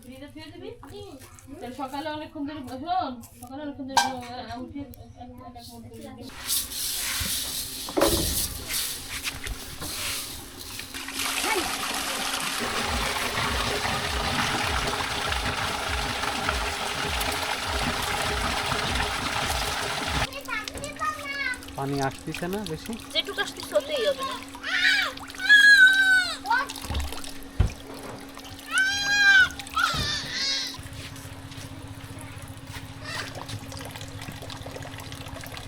ফ্রিজে থুয়ে দিবি তাহলে সকালে অনেকক্ষণ ধরে শোন সকালে অনেকক্ষণ ধরে উঠে পানি আসতেছে না বেশি, যেটুকু আসতেছে হতেই হবে না।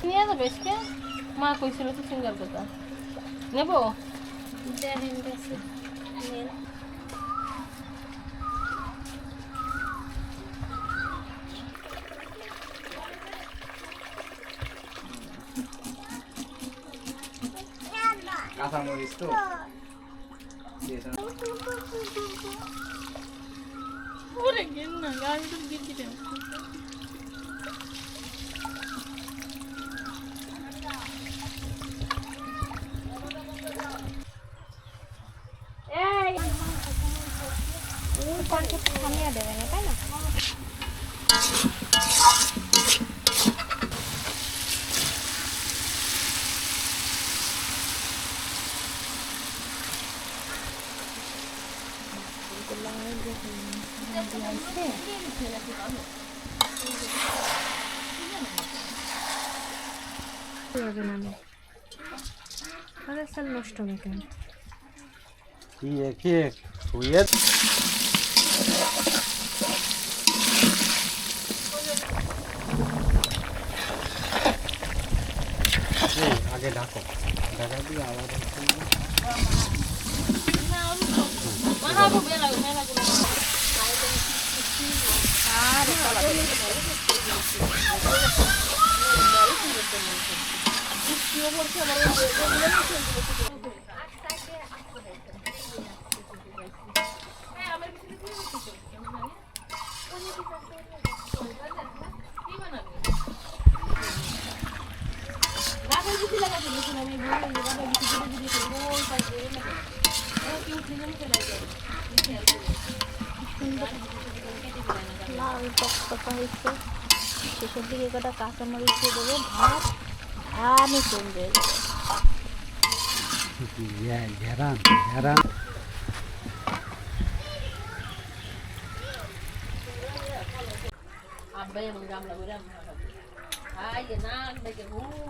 নিয়ে যাবে আজকে মা কইছিল তো সিঙ্গার কথা নেব দেখেন গেছে নেন কাঁচা মরিচ তো ওরে গেল না গাড়ি তো গিয়ে দিতে থামিয়ে দেবেন তাই না নষ্ট মেকান কি একে শুয়ে আগে ঢাকো ঢাকা দিয়ে আবার লাল টকটকা হয়েছে শেষের দিকে কটা কাঁচামরিচ দিয়ে দেবো ভাত আমি চলবে আব্বাই এবং গামলা করে